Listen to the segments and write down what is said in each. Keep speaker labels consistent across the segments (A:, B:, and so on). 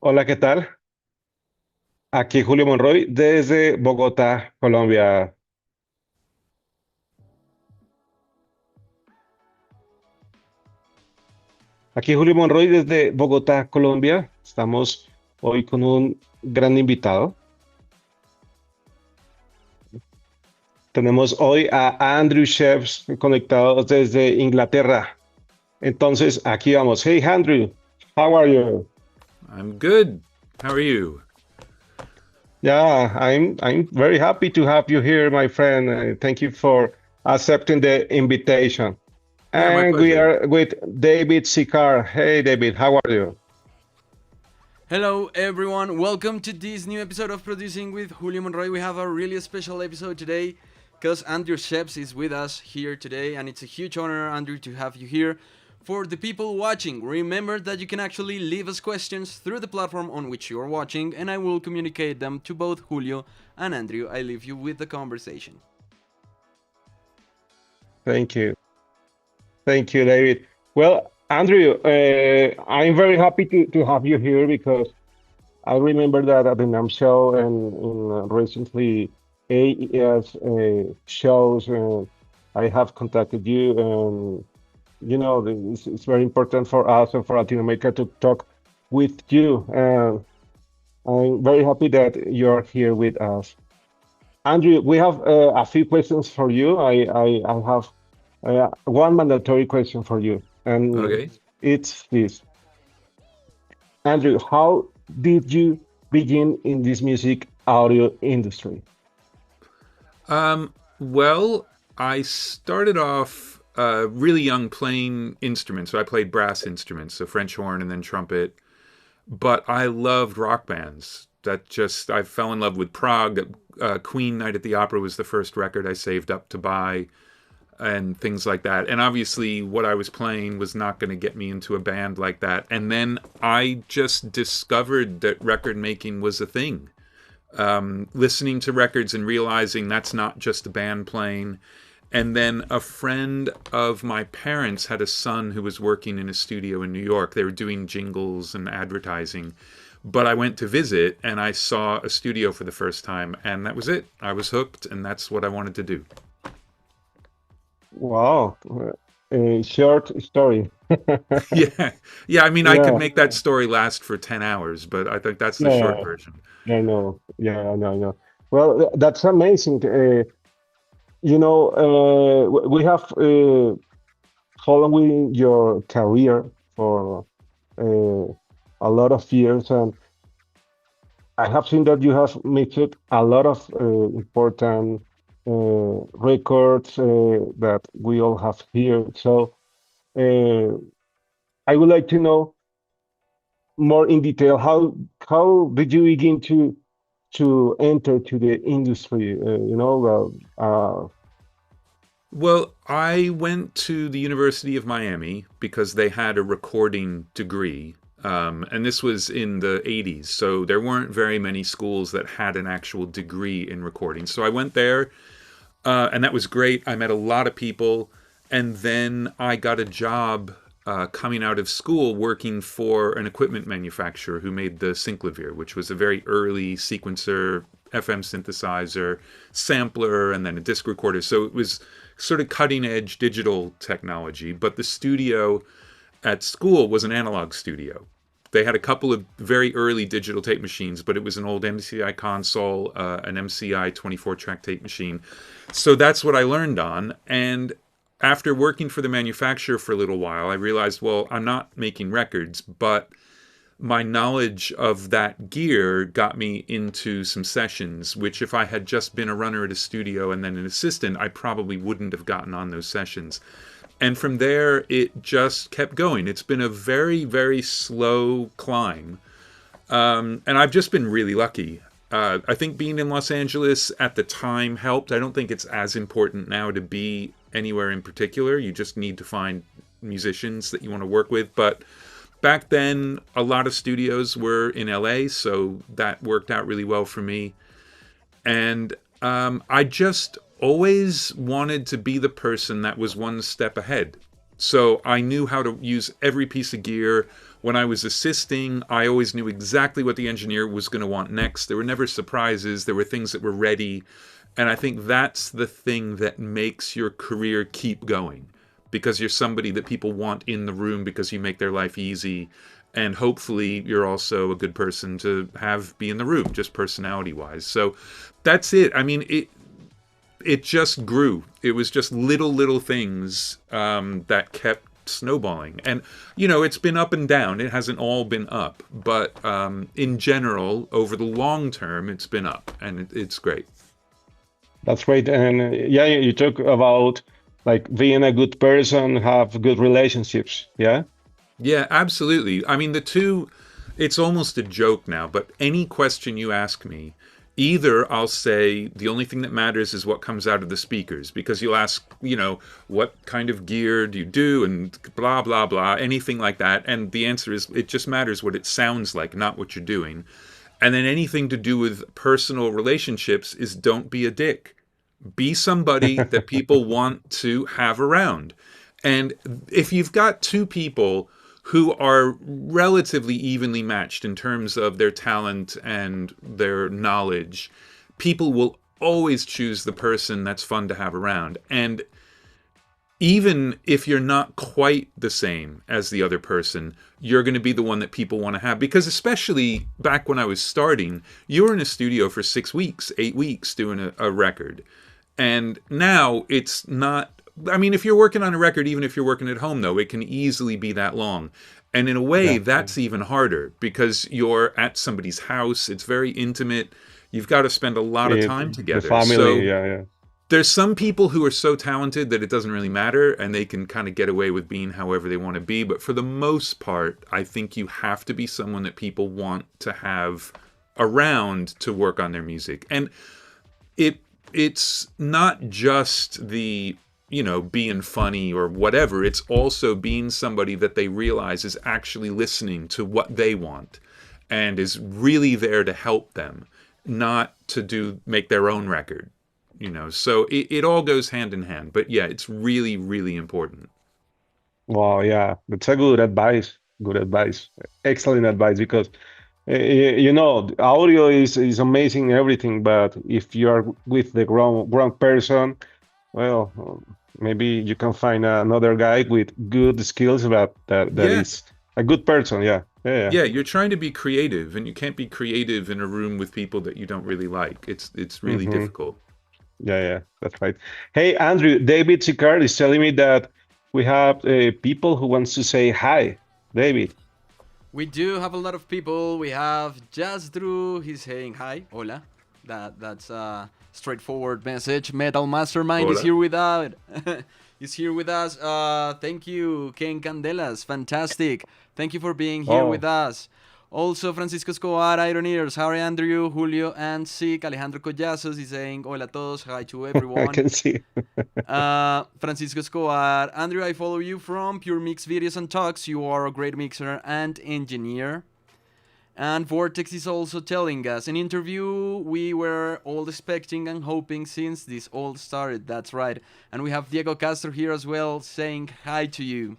A: Hola, ¿qué tal? Aquí Julio Monroy desde Bogotá, Colombia. Aquí Julio Monroy desde Bogotá, Colombia. Estamos hoy con un gran invitado. Tenemos hoy a Andrew Scheps conectados desde Inglaterra. Entonces, aquí vamos. Hey, Andrew, how are you?
B: I'm good. How are you?
A: Yeah, I'm very happy to have you here, my friend. Thank you for accepting the invitation.
B: Yeah, my
A: And we
B: pleasure.
A: are with David Sikar. Hey, David, how are you?
C: Hello, everyone. Welcome to this new episode of Producing with Julio Monroy. We have a really special episode today because Andrew Scheps is with us here today, and it's a huge honor, Andrew, to have you here. For the people watching, remember that you can actually leave us questions through the platform on which you are watching, and I will communicate them to both Julio and Andrew. I leave you with the conversation.
A: Thank you. Thank you, David. Well, Andrew, I'm very happy to have you here because I remember that at the NAM show and in recently AES shows, I have contacted you, and it's very important for us and for Latin America to talk with you. And I'm very happy that you're here with us. Andrew, we have a few questions for you. I have one mandatory question for you, and
B: Okay.
A: it's this. Andrew, how did you begin in this music audio industry?
B: Well, I started off really young playing instruments. So I played brass instruments, so French horn and then trumpet. But I loved rock bands. I fell in love with Prague. Queen Night at the Opera was the first record I saved up to buy, and things like that. And obviously, what I was playing was not going to get me into a band like that. And then I just discovered that record making was a thing. Listening to records and realizing that's not just a band playing. And then a friend of my parents had a son who was working in a studio in New York. They were doing jingles and advertising. But I went to visit and I saw a studio for the first time, and that was it. I was hooked, and that's what I wanted to do.
A: Wow, a short story.
B: Yeah. Yeah, I mean, I could
A: Yeah,
B: make that story last for 10 hours, but I think that's the short
A: yeah,
B: version.
A: I know. Yeah, I know, I know. Well, that's amazing. We have following your career for uh, a lot of years, and I have seen that you have mixed a lot of important records that we all have here. So uh, I would like to know more in detail how did you begin to enter to the industry?
B: Well, I went to the University of Miami because they had a recording degree. And this was in the 80s. So there weren't very many schools that had an actual degree in recording. So I went there, and that was great. I met a lot of people. And then I got a job coming out of school working for an equipment manufacturer who made the Synclavier, which was a very early sequencer, FM synthesizer, sampler, and then a disc recorder. So it was sort of cutting edge digital technology. But the studio at school was an analog studio. They had a couple of very early digital tape machines, but it was an old MCI console, an MCI 24 track tape machine. So that's what I learned on. And after working for the manufacturer for a little while, I realized, well, I'm not making records, but my knowledge of that gear got me into some sessions, which if I had just been a runner at a studio and then an assistant, I probably wouldn't have gotten on those sessions. And from there, it just kept going. It's been a very, very slow climb. And I've just been really lucky. I think being in Los Angeles at the time helped. I don't think it's as important now to be anywhere in particular. You just need to find musicians that you want to work with. But back then, a lot of studios were in LA, so that worked out really well for me. And I just always wanted to be the person that was one step ahead. So I knew how to use every piece of gear. When I was assisting, I always knew exactly what the engineer was going to want next. There were never surprises. There were things that were ready. And I think that's the thing that makes your career keep going, because you're somebody that people want in the room because you make their life easy. And hopefully you're also a good person to have be in the room, just personality wise. So that's it. I mean, it just grew. It was just little things that kept snowballing. And, you know, it's been up and down. It hasn't all been up. But in general, over the long term, it's been up. And it's great.
A: That's great. And yeah, you talk about like being a good person, have good relationships. Yeah.
B: Yeah, absolutely. I mean, it's almost a joke now, but any question you ask me, either I'll say the only thing that matters is what comes out of the speakers, because you'll ask, you know, what kind of gear do you do and blah, blah, blah, anything like that. And the answer is it just matters what it sounds like, not what you're doing. And then anything to do with personal relationships is don't be a dick. Be somebody that people want to have around. And if you've got two people who are relatively evenly matched in terms of their talent and their knowledge, people will always choose the person that's fun to have around. And even if you're not quite the same as the other person, you're going to be the one that people want to have. Because especially back when I was starting, you were in a studio for 6 weeks, 8 weeks doing a record. And now it's not. I mean, if you're working on a record, even if you're working at home, though, it can easily be that long. And in a way,
A: Yeah.
B: that's even harder because you're at somebody's house. It's very intimate. You've got to spend a lot of time
A: The
B: together.
A: family.
B: So
A: Yeah. Yeah.
B: there's some people who are so talented that it doesn't really matter and they can kind of get away with being however they want to be. But for the most part, I think you have to be someone that people want to have around to work on their music. And it's not just the, you know, being funny or whatever. It's also being somebody that they realize is actually listening to what they want and is really there to help them, not to make their own record, you know. So it all goes hand in hand. But yeah, it's really, really important.
A: Wow. Yeah. That's a good advice. Good advice. Excellent advice because you know, the audio is amazing and everything, but if you are with the wrong person, well, maybe you can find another guy with good skills, but that
B: Yeah.
A: is a good person. Yeah, yeah, yeah.
B: Yeah, you're trying to be creative and you can't be creative in a room with people that you don't really like. It's really
A: Hmm.
B: difficult.
A: Yeah, yeah, that's right. Hey, Andrew, David Sicard is telling me that we have people who wants to say hi. David.
C: We do have a lot of people. We have Jazz Drew. He's saying hi, hola. That's a straightforward message. Metal Mastermind is
B: Hola.
C: here with us. Is here with us. Thank you, Ken Candelas. Fantastic. Thank you for being here with
A: Oh,
C: us. Also, Francisco Escobar, Iron Ears, Harry Andrew, Julio and Sick, Alejandro Collazos is saying hola a todos, hi to
A: I
C: everyone.
A: can see.
C: Francisco Escobar, Andrew, I follow you from Pure Mix Videos and Talks. You are a great mixer and engineer. And Vortex is also telling us an interview we were all expecting and hoping since this all started. That's right. And we have Diego Castro here as well saying hi to you.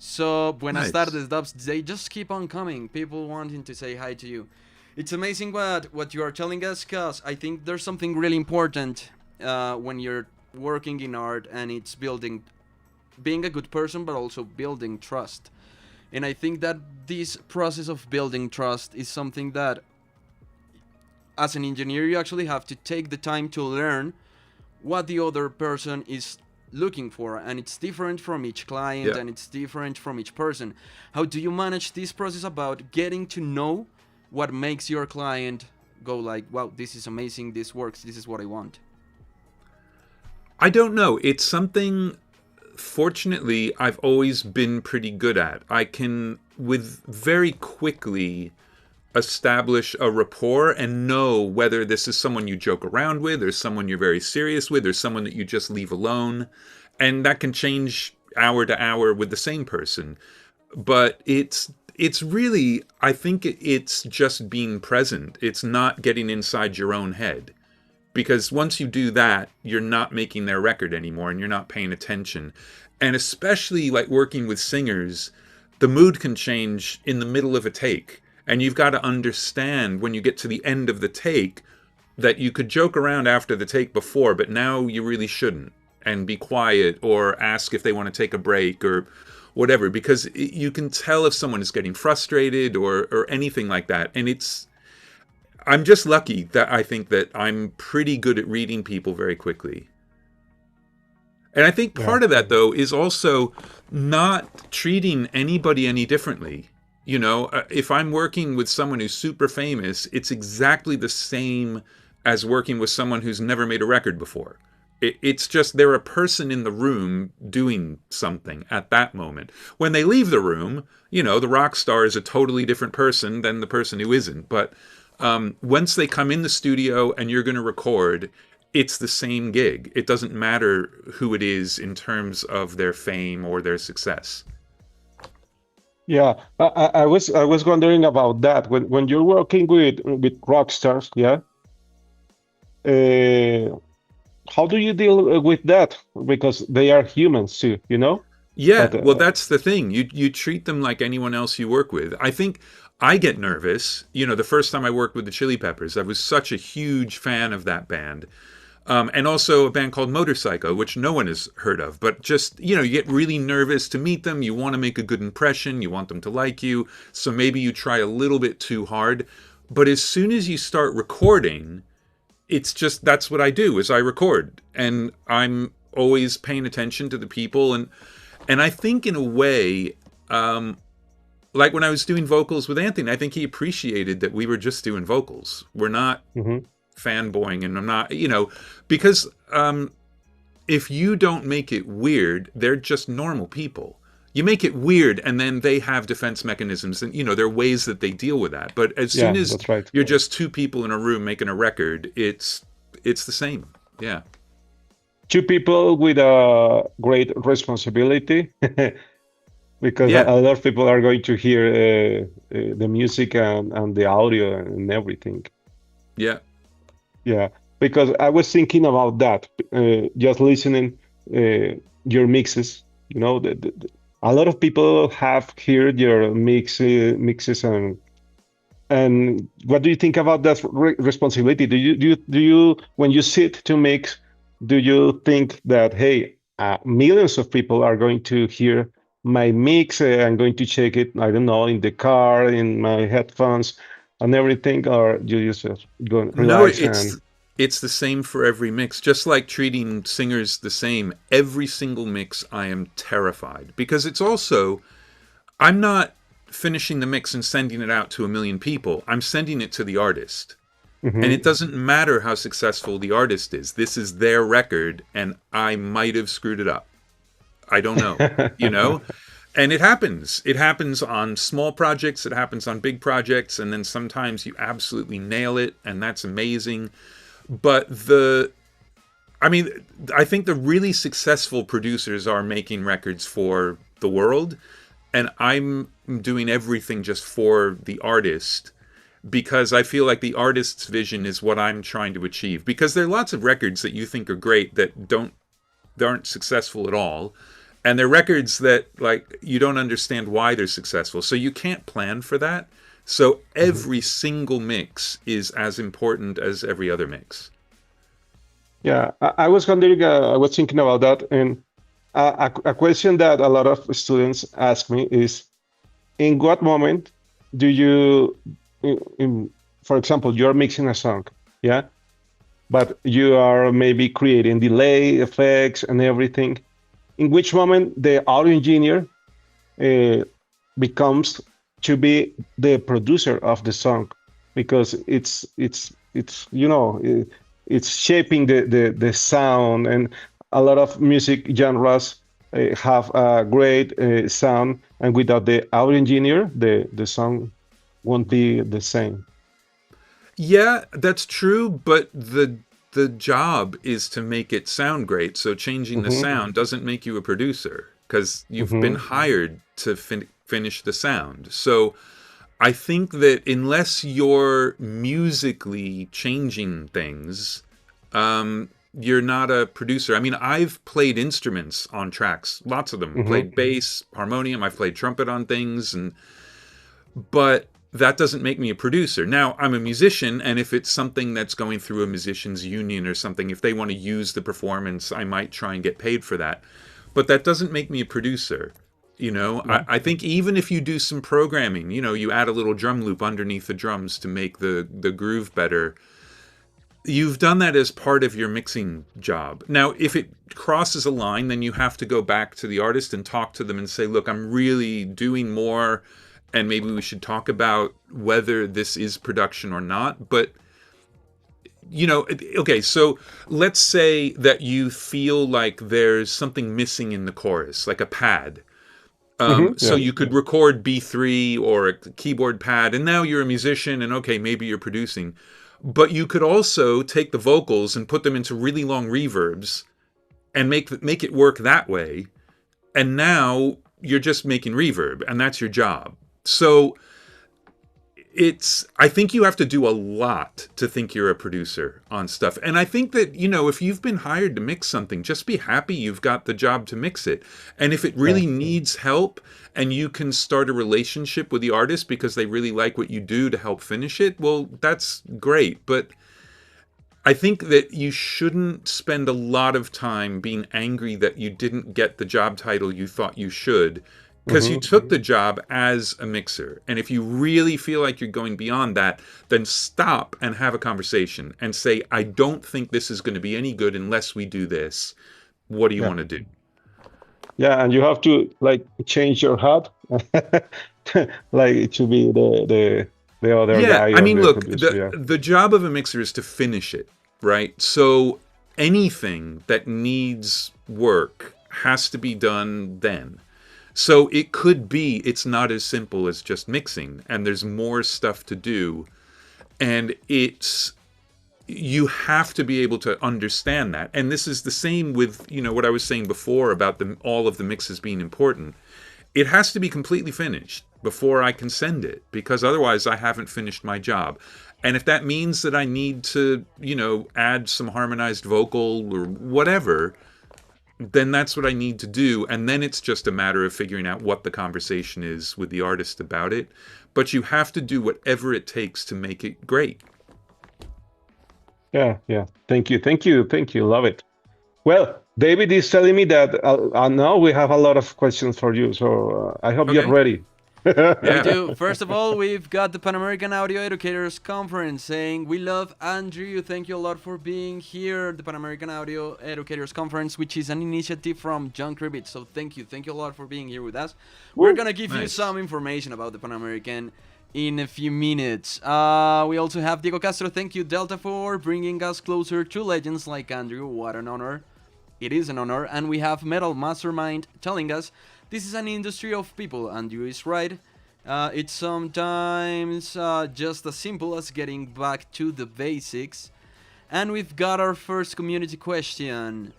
C: So, buenas
B: Nice.
C: tardes, Dubs. They just keep on coming. People wanting to say hi to you. It's amazing what you are telling us, because I think there's something really important when you're working in art, and it's being a good person, but also building trust. And I think that this process of building trust is something that, as an engineer, you actually have to take the time to learn what the other person is looking for, and it's different from each client
B: Yeah.
C: and it's different from each person. How do you manage this process about getting to know what makes your client go like, wow, this is amazing, this works, this is what I want?
B: I don't know. It's something, fortunately, I've always been pretty good at. I can, with very quickly, establish a rapport and know whether this is someone you joke around with or someone you're very serious with or someone that you just leave alone. And that can change hour to hour with the same person. But it's really, I think it's just being present. It's not getting inside your own head. because once you do that, you're not making their record anymore and you're not paying attention. And especially like working with singers, the mood can change in the middle of a take. And you've got to understand when you get to the end of the take that you could joke around after the take before, but now you really shouldn't, and be quiet or ask if they want to take a break or whatever, because you can tell if someone is getting frustrated or anything like that. And I'm just lucky that I think that I'm pretty good at reading people very quickly. And I think
A: Yeah.
B: part of that, though, is also not treating anybody any differently. You know, if I'm working with someone who's super famous, it's exactly the same as working with someone who's never made a record before. It's just they're a person in the room doing something at that moment. When they leave the room, you know, the rock star is a totally different person than the person who isn't. But once they come in the studio and you're going to record, it's the same gig. It doesn't matter who it is in terms of their fame or their success.
A: Yeah, I was wondering about that when you're working with rock stars, yeah. Uh, how do you deal with that? Because they are humans too, you know?
B: Yeah,
A: But
B: well, that's the thing. You treat them like anyone else you work with. I think I get nervous. You know, the first time I worked with the Chili Peppers, I was such a huge fan of that band. And also a band called Motorcycle, which no one has heard of. But just, you know, you get really nervous to meet them. You want to make a good impression. You want them to like you. So maybe you try a little bit too hard. But as soon as you start recording, it's just, that's what I do, is I record. And I'm always paying attention to the people. And I think in a way, like when I was doing vocals with Anthony, I think he appreciated that we were just doing vocals. We're not
A: mhm.
B: fanboying, and I'm not, you know, because if you don't make it weird, they're just normal people. You make it weird, and then they have defense mechanisms, and you know there are ways that they deal with that. But as soon
A: Yeah,
B: as
A: that's right.
B: you're just two people in a room making a record, it's the same. Yeah.
A: Two people with a great responsibility, because
B: Yeah.
A: a lot of people are going to hear the music and the audio and everything.
B: Yeah.
A: Yeah, because I was thinking about that, just listening your mixes. You know, a lot of people have heard your mixes, and what do you think about that responsibility? Do you when you sit to mix, do you think that hey, millions of people are going to hear my mix? I'm going to check it. I don't know, in the car, in my headphones, and everything, or you just go
B: No,
A: relax and.
B: it's the same for every mix. Just like treating singers the same, every single mix I am terrified, because it's also, I'm not finishing the mix and sending it out to a million people. I'm sending it to the artist. And it
A: Mhm.
B: doesn't matter how successful the artist is. This is their record and I might have screwed it up. I don't know, you know? And it happens. It happens on small projects, it happens on big projects, and then sometimes you absolutely nail it, and that's amazing. But I mean, I think the really successful producers are making records for the world, and I'm doing everything just for the artist, because I feel like the artist's vision is what I'm trying to achieve. Because there are lots of records that you think are great that aren't successful at all. And they're records that, like, you don't understand why they're successful. So you can't plan for that. So
A: Mhm.
B: every single mix is as important as every other mix.
A: Yeah, I was wondering, I was thinking about that, and a question that a lot of students ask me is, in what moment do you, for example, you're mixing a song, yeah, but you are maybe creating delay effects and everything. In which moment the audio engineer uh, becomes to be the producer of the song, because it's it's shaping the sound, and a lot of music genres have a great sound, and without the audio engineer the song won't be the same.
B: Yeah, that's true, but the job is to make it sound great. So changing the
A: Hmm.
B: sound doesn't make you a producer, because you've been
A: Hmm.
B: hired to finish the sound. So I think that unless you're musically changing things, You're not a producer. I mean, I've played instruments on tracks, lots of them.
A: Hmm.
B: Played bass, harmonium, I've played trumpet on things, but that doesn't make me a producer. Now, I'm a musician, and if it's something that's going through a musician's union or something, if they want to use the performance, I might try and get paid for that. But that doesn't make me a producer.
A: Yeah.
B: I think even if you do some programming, you add a little drum loop underneath the drums to make the groove better, you've done that as part of your mixing job. Now, if it crosses a line, then you have to go back to the artist and talk to them and say, look, I'm really doing more, and maybe we should talk about whether this is production or not. But, okay, so let's say that you feel like there's something missing in the chorus, like a pad. So
A: Yeah.
B: you could record B3 or a keyboard pad, and now you're a musician, and okay, maybe you're producing. But you could also take the vocals and put them into really long reverbs and make it work that way. And now you're just making reverb, and that's your job. So I think you have to do a lot to think you're a producer on stuff. And I think that, if you've been hired to mix something, just be happy you've got the job to mix it. And if it really needs help and you can start a relationship with the artist because they really like what you do to help finish it, well, that's great. But I think that you shouldn't spend a lot of time being angry that you didn't get the job title you thought you should, because you took the job as a mixer. And if you really feel like you're going beyond that, then stop and have a conversation and say, I don't think this is going to be any good unless we do this. What do you
A: Yeah.
B: want to do?
A: Yeah, and you have to like change your hat, like to be the other
B: Yeah,
A: guy
B: I
A: or
B: mean,
A: the
B: look,
A: producer. Yeah.
B: the job of a mixer is to finish it, right? So anything that needs work has to be done then. So it could be it's not as simple as just mixing, and there's more stuff to do, and you have to be able to understand that. And this is the same with, what I was saying before about all of the mixes being important. It has to be completely finished before I can send it, because otherwise I haven't finished my job. And if that means that I need to, add some harmonized vocal or whatever, then that's what I need to do. And then it's just a matter of figuring out what the conversation is with the artist about it. But you have to do whatever it takes to make it great.
A: Yeah. Yeah. Thank you. Thank you. Thank you. Love it. Well, David is telling me that now we have a lot of questions for you. So I hope you're
B: Okay.
A: ready.
C: We
B: Yeah.
C: do. First of all, we've got the Pan American Audio Educators Conference saying, we love Andrew. Thank you a lot for being here. The Pan American Audio Educators Conference, which is an initiative from John Krivitz. So thank you. Thank you a lot for being here with us. We're going to give you
B: Nice.
C: some information about the Pan American in a few minutes. We also have Diego Castro. Thank you, Delta, for bringing us closer to legends like Andrew. What an honor. It is an honor. And we have Metal Mastermind telling us, this is an industry of people. Andrew is right. It's sometimes just as simple as getting back to the basics. And we've got our first community question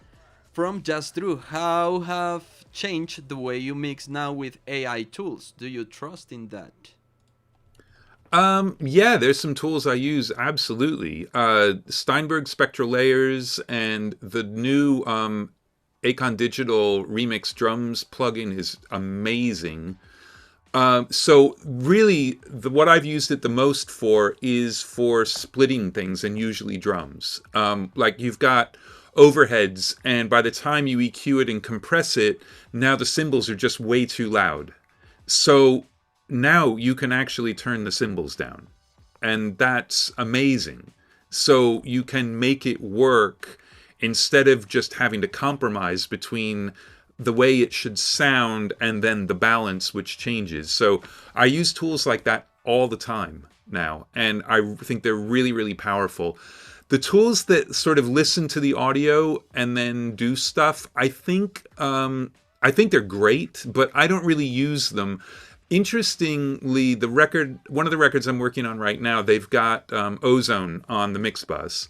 C: from Just Drew. How have changed the way you mix now with AI tools? Do you trust in that?
B: Yeah, there's some tools I use, absolutely. Steinberg spectral layers and the new Acon Digital Remix Drums plugin is amazing. So really, what I've used it the most for is for splitting things, and usually drums. Like you've got overheads, and by the time you EQ it and compress it, now the cymbals are just way too loud. So now you can actually turn the cymbals down, and that's amazing. So you can make it work instead of just having to compromise between the way it should sound and then the balance, which changes. So I use tools like that all the time now, and I think they're really, really powerful. The tools that sort of listen to the audio and then do stuff, I think they're great, but I don't really use them. Interestingly, one of the records I'm working on right now, they've got Ozone on the mix bus.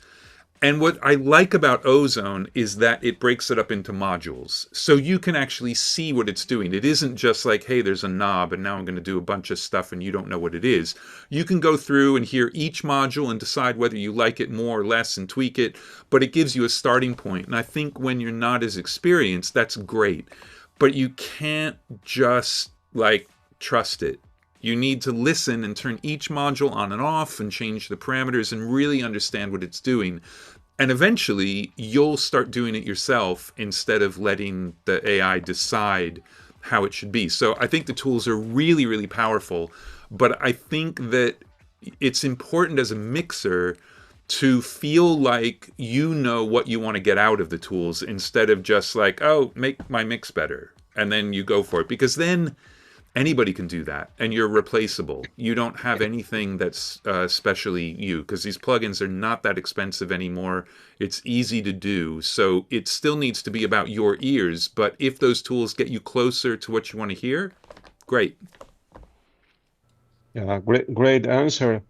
B: And what I like about Ozone is that it breaks it up into modules. So you can actually see what it's doing. It isn't just like, hey, there's a knob and now I'm going to do a bunch of stuff and you don't know what it is. You can go through and hear each module and decide whether you like it more or less and tweak it, but it gives you a starting point. And I think when you're not as experienced, that's great. But you can't just like trust it. You need to listen and turn each module on and off and change the parameters and really understand what it's doing. And eventually, you'll start doing it yourself instead of letting the AI decide how it should be. So I think the tools are really, really powerful. But I think that it's important as a mixer to feel like you know what you want to get out of the tools instead of just like, oh, make my mix better. And then you go for it. Because then anybody can do that, and you're replaceable. You don't have anything that's specially you, because these plugins are not that expensive anymore. It's easy to do, so it still needs to be about your ears, but if those tools get you closer to what you want to hear, great.
A: Yeah, great answer,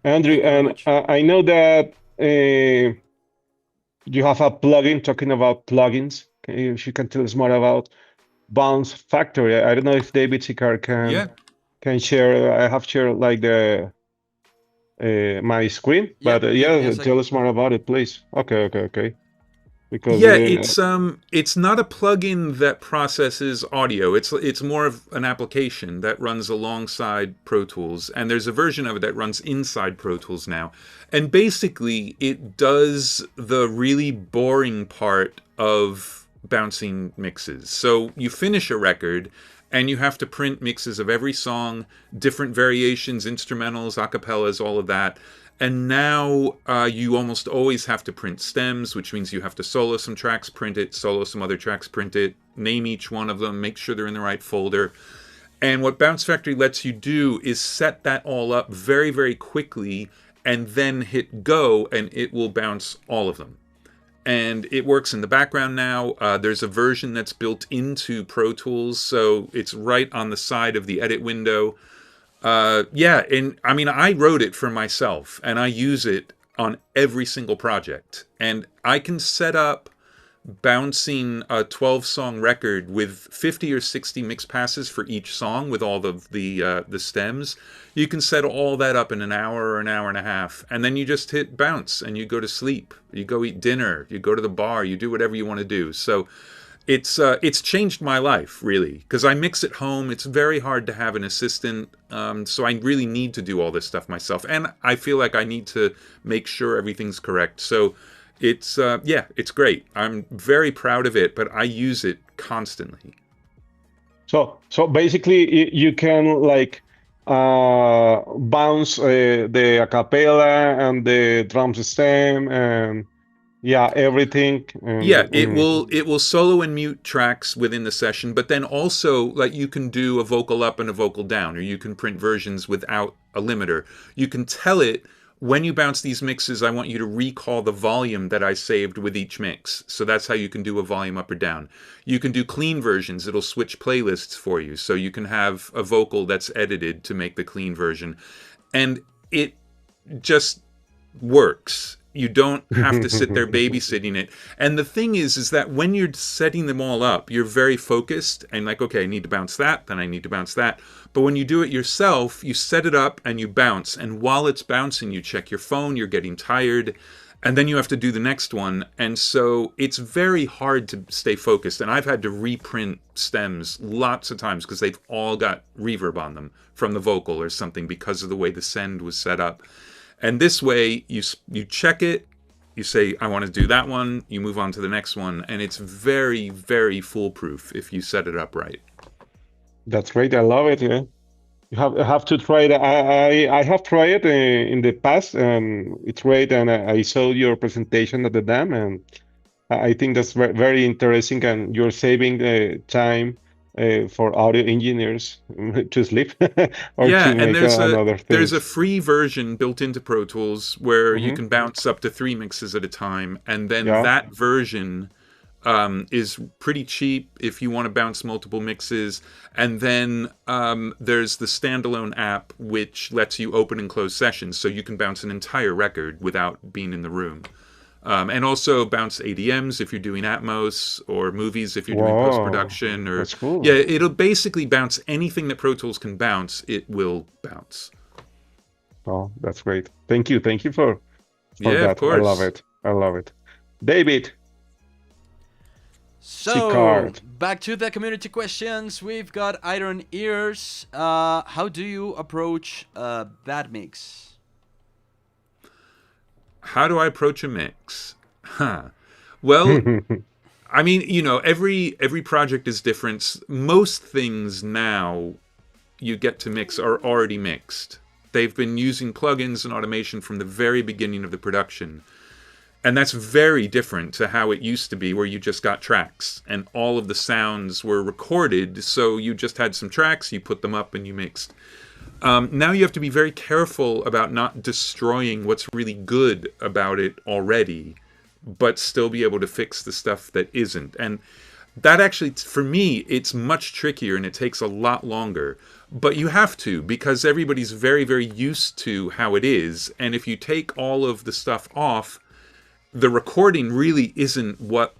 A: Andrew.
C: Thank you very
A: And
C: much.
A: I know that you have a plugin talking about plugins. If you can tell us more about Bounce Factory. I don't know if David Sicar
B: Yeah.
A: can share. I have shared like the my screen, but
C: Yep.
A: yeah,
C: Yes,
A: tell us more about it, please. Okay. Because
B: Yeah, it's not a plugin that processes audio. It's more of an application that runs alongside Pro Tools, and there's a version of it that runs inside Pro Tools now. And basically, it does the really boring part of bouncing mixes. So you finish a record and you have to print mixes of every song, different variations, instrumentals, acapellas, all of that. And now you almost always have to print stems, which means you have to solo some tracks, print it, solo some other tracks, print it, name each one of them, make sure they're in the right folder. And what Bounce Factory lets you do is set that all up very, very quickly and then hit go, and it will bounce all of them. And it works in the background now. There's a version that's built into Pro Tools, so it's right on the side of the edit window. Yeah, and I mean, I wrote it for myself, and I use it on every single project. And I can set up bouncing a 12-song record with 50 or 60 mix passes for each song with all the stems. You can set all that up in an hour or an hour and a half, and then you just hit bounce, and you go to sleep. You go eat dinner. You go to the bar. You do whatever you want to do. So it's changed my life, really, because I mix at home. It's very hard to have an assistant, so I really need to do all this stuff myself, and I feel like I need to make sure everything's correct. So it's it's great. I'm very proud of it, but I use it constantly.
A: So basically, you can like bounce the acapella and the drum stem and yeah, everything. And
B: Yeah, it will solo and mute tracks within the session, but then also like you can do a vocal up and a vocal down, or you can print versions without a limiter. You can tell it, when you bounce these mixes, I want you to recall the volume that I saved with each mix. So that's how you can do a volume up or down. You can do clean versions. It'll switch playlists for you. So you can have a vocal that's edited to make the clean version. And it just works. You don't have to sit there babysitting it. And the thing is that when you're setting them all up, you're very focused and like, okay, I need to bounce that, then I need to bounce that. But when you do it yourself, you set it up and you bounce. And while it's bouncing, you check your phone, you're getting tired, and then you have to do the next one. And so it's very hard to stay focused. And I've had to reprint stems lots of times because they've all got reverb on them from the vocal or something because of the way the send was set up. And this way, you check it, you say, I want to do that one, you move on to the next one, and it's very, very foolproof if you set it up right.
A: That's great. I love it. Yeah. You have to try it. I have tried it in the past, and it's great. And I saw your presentation at the dam, and I think that's very interesting. And you're saving time for audio engineers to sleep or
B: Yeah,
A: to
B: and
A: make another
B: there's a
A: things.
B: free version built into Pro Tools where you
A: Hmm.
B: can bounce up to 3 mixes at a time, and then
A: Yeah.
B: that version is pretty cheap if you want to bounce multiple mixes. And then there's the standalone app which lets you open and close sessions, so you can bounce an entire record without being in the room. And also bounce ADMs if you're doing Atmos, or movies if you're doing
A: Wow,
B: post-production, or
A: that's cool.
B: yeah, it'll basically bounce anything that Pro Tools can bounce, it will bounce.
A: Oh, that's great. Thank you for
B: Yeah, of
A: that. I love
B: course.
A: it. I love it. David, C
C: So
A: card.
C: back to the community questions. We've got Iron Ears. How do you approach that mix?
B: How do I approach a mix? Huh. Well, I mean, every project is different. Most things now you get to mix are already mixed. They've been using plugins and automation from the very beginning of the production. And that's very different to how it used to be, where you just got tracks and all of the sounds were recorded. So you just had some tracks, you put them up and you mixed. Now you have to be very careful about not destroying what's really good about it already, but still be able to fix the stuff that isn't. And that actually, for me, it's much trickier and it takes a lot longer. But you have to, because everybody's very, very used to how it is. And if you take all of the stuff off, the recording really isn't what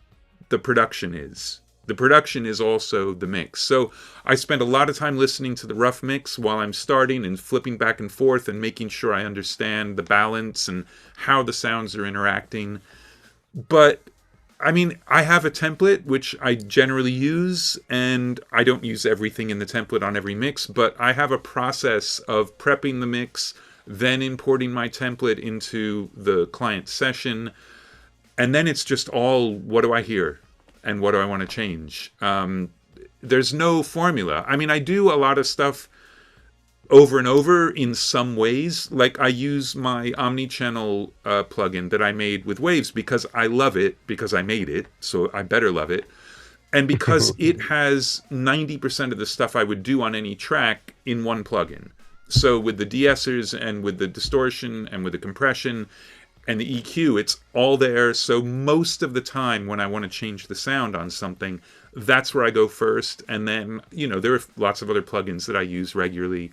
B: the production is. The production is also the mix. So I spend a lot of time listening to the rough mix while I'm starting and flipping back and forth and making sure I understand the balance and how the sounds are interacting. But I mean, I have a template which I generally use, and I don't use everything in the template on every mix, but I have a process of prepping the mix, then importing my template into the client session, and then it's just all, what do I hear and what do I want to change? There's no formula. I mean, I do a lot of stuff over and over in some ways. Like I use my omni-channel plugin that I made with Waves because I love it, because I made it, so I better love it. And because it has 90% of the stuff I would do on any track in one plugin. So with the de-essers and with the distortion and with the compression and the EQ, it's all there. So most of the time when I want to change the sound on something, that's where I go first. And then, there are lots of other plugins that I use regularly.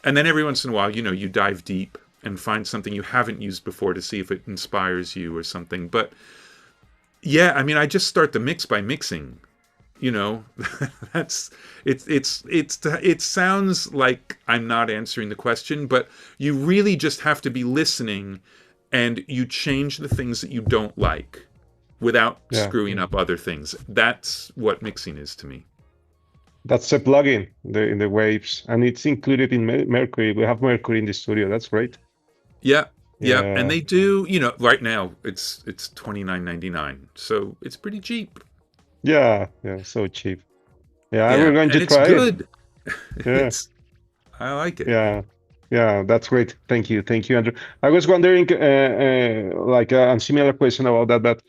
B: And then every once in a while, you dive deep and find something you haven't used before to see if it inspires you or something. But yeah, I mean, I just start the mix by mixing. That's it sounds like I'm not answering the question, but you really just have to be listening, and you change the things that you don't like without
A: Yeah,
B: screwing up other things. That's what mixing is to me.
A: that's a plugin in the Waves, and it's included in Mercury. We have Mercury in the studio. That's great.
B: Yeah, yeah, and
A: Yeah,
B: they do. Right now it's $29.99, so it's pretty cheap.
A: yeah, so cheap. Yeah, we're
B: Yeah,
A: going to
B: and it's
A: try it.
B: good.
A: Yeah,
B: It's I like it.
A: yeah, yeah. That's great. Thank you, Andrew. I was wondering, like a similar question about that, but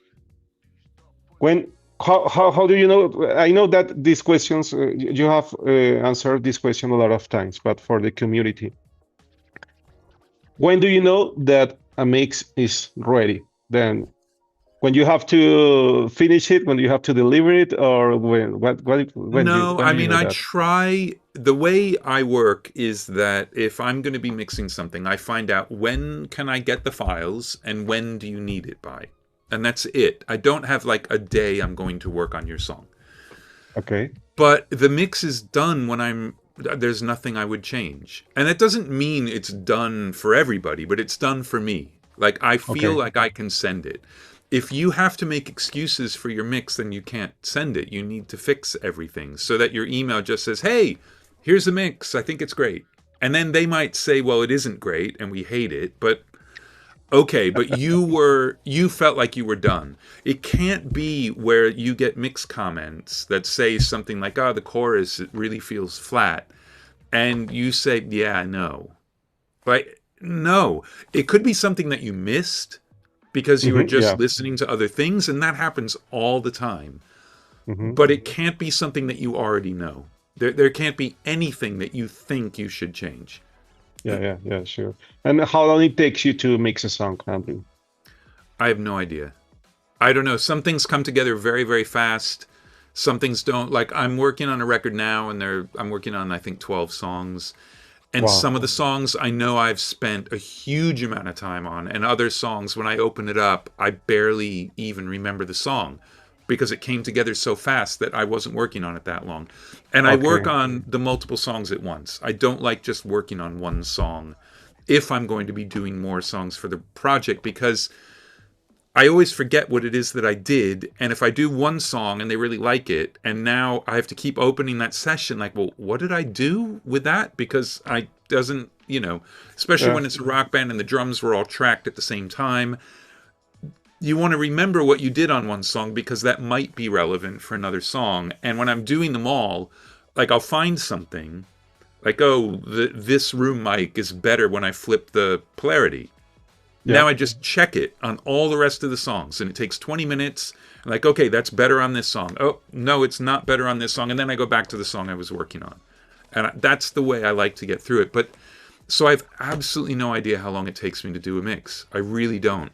A: when how do you know? I know that these questions you have answered this question a lot of times, but for the community, when do you know that a mix is ready? Then when you have to finish it, when you have to deliver it, or
B: No,
A: when
B: I
A: do you
B: mean,
A: know
B: I
A: that?
B: try. The way I work is that if I'm going to be mixing something, I find out when can I get the files and when do you need it by. And that's it. I don't have like a day I'm going to work on your song.
A: Okay.
B: But the mix is done when there's nothing I would change. And that doesn't mean it's done for everybody, but it's done for me. Like I feel
A: Okay.
B: like I can send it. If you have to make excuses for your mix, then you can't send it. You need to fix everything so that your email just says, hey, here's the mix. I think it's great. And then they might say, well, it isn't great and we hate it, but okay, but you felt like you were done. It can't be where you get mixed comments that say something like, oh, the chorus, it really feels flat. And you say, yeah, no. Like, no. It could be something that you missed because you were just
A: Yeah.
B: listening to other things, and that happens all the time.
A: Hmm.
B: But it can't be something that you already know. There can't be anything that you think you should change.
A: Yeah, sure. And how long it takes you to mix a song, Andrew?
B: I have no idea. I don't know. Some things come together very, very fast. Some things don't. Like I'm working on a record now, and I'm working on I think 12 songs, And
A: Wow.
B: some of the songs I know I've spent a huge amount of time on, and other songs, when I open it up, I barely even remember the song because it came together so fast that I wasn't working on it that long. And I work
A: Okay.
B: on the multiple songs at once. I don't like just working on one song if I'm going to be doing more songs for the project, because I always forget what it is that I did. And if I do one song and they really like it, and now I have to keep opening that session, like, well, what did I do with that? Because I doesn't, especially
A: Yeah.
B: when it's a rock band and the drums were all tracked at the same time, you want to remember what you did on one song because that might be relevant for another song. And when I'm doing them all, like, I'll find something like, oh, this room mic is better when I flip the polarity.
A: Yeah.
B: Now I just check it on all the rest of the songs, and it takes 20 minutes. I'm like, okay, that's better on this song. Oh, no, it's not better on this song. And then I go back to the song I was working on. And that's the way I like to get through it. But so I have absolutely no idea how long it takes me to do a mix. I really don't.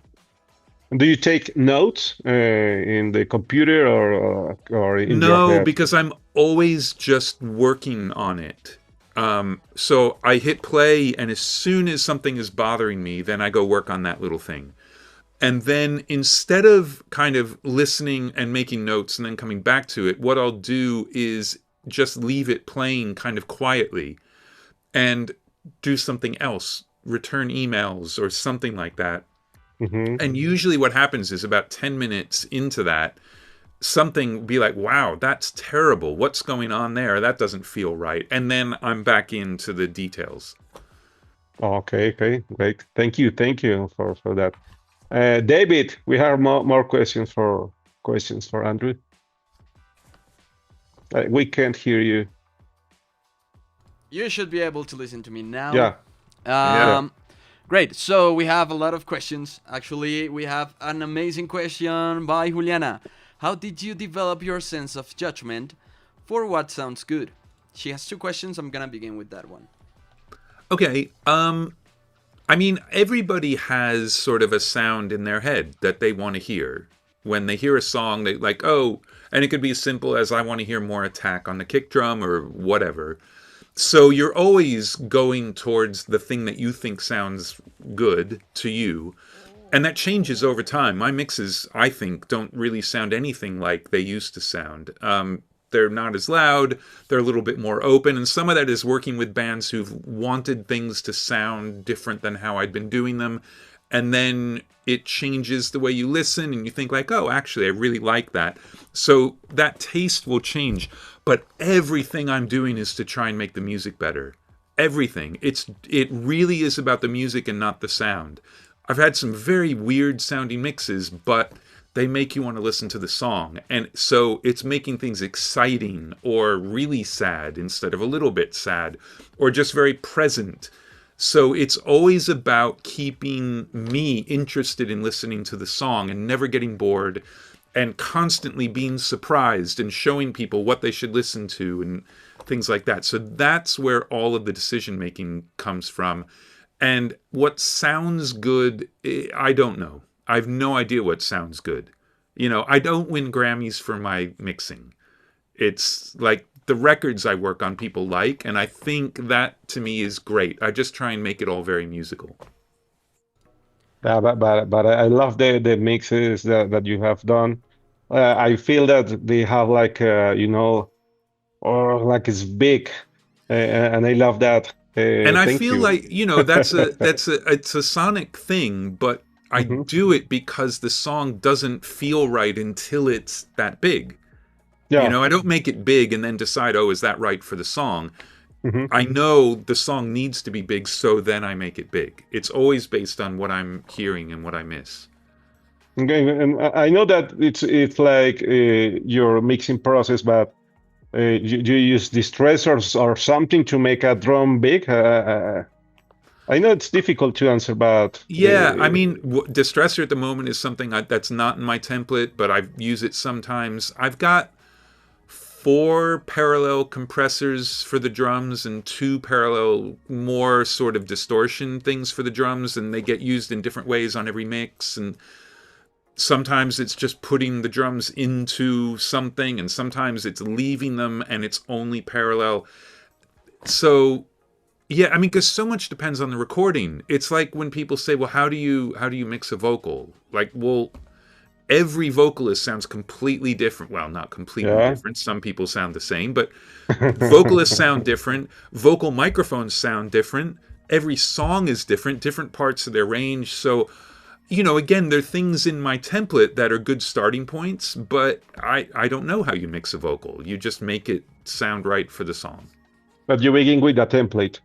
A: Do you take notes in the computer or in your
B: No,
A: head?
B: because I'm always just working on it. So I hit play, and as soon as something is bothering me, then I go work on that little thing. And then instead of kind of listening and making notes and then coming back to it, what I'll do is just leave it playing kind of quietly and do something else, return emails or something like that.
A: Hmm.
B: And usually what happens is about 10 minutes into that, something be like, wow, that's terrible. What's going on there? That doesn't feel right. And then I'm back into the details.
A: Okay, okay, great. Thank you for that. David, we have more questions for Andrew. We can't hear you.
C: You should be able to listen to me now.
A: Yeah,
B: Yeah.
A: yeah.
C: Um, Great. So we have a lot of questions. Actually, we have an amazing question by Juliana. How did you develop your sense of judgment for what sounds good? She has two questions. I'm gonna begin with that one.
B: Okay. I mean, everybody has sort of a sound in their head that they want to hear. When they hear a song, they like, oh, and it could be as simple as I want to hear more attack on the kick drum or whatever. So you're always going towards the thing that you think sounds good to you. And that changes over time. My mixes, I think, don't really sound anything like they used to sound. They're not as loud. They're a little bit more open. And some of that is working with bands who've wanted things to sound different than how I'd been doing them. And then it changes the way you listen and you think like, oh, actually, I really like that. So that taste will change. But everything I'm doing is to try and make the music better. Everything. It really is about the music and not the sound. I've had some very weird sounding mixes, but they make you want to listen to the song. And so it's making things exciting or really sad instead of a little bit sad or just very present. So it's always about keeping me interested in listening to the song and never getting bored and constantly being surprised and showing people what they should listen to and things like that. So that's where all of the decision making comes from. And what sounds good, I don't know. I have no idea what sounds good. I don't win Grammys for my mixing. It's like the records I work on people like, and I think that to me is great. I just try and make it all very musical.
A: But I love the mixes that you have done. I feel that they have like or like it's big, and I love that.
B: And I
A: Thank
B: feel
A: you.
B: like, it's a sonic thing, but I
A: Hmm.
B: do it because the song doesn't feel right until it's that big.
A: Yeah.
B: I don't make it big and then decide, oh, is that right for the song?
A: Hmm.
B: I know the song needs to be big, so then I make it big. It's always based on what I'm hearing and what I miss.
A: Okay, and I know that it's like your mixing process, but you use distress or something to make a drum big. I know it's difficult to answer, but
B: Yeah, I mean, Distressor at the moment is something that's not in my template, but I use it sometimes. I've got 4 parallel compressors for the drums and 2 parallel more sort of distortion things for the drums, and they get used in different ways on every mix. And sometimes it's just putting the drums into something, and sometimes it's leaving them and it's only parallel. So Yeah, I mean, because so much depends on the recording. It's like when people say, "Well, how do you mix a vocal?" Like, well, every vocalist sounds completely different. Well, not completely
A: Yeah.
B: different. Some people sound the same, but vocalists sound different. Vocal microphones sound different. Every song is different. Different parts of their range. So, again, there are things in my template that are good starting points, but I don't know how you mix a vocal. You just make it sound right for the song.
A: But you begin with a template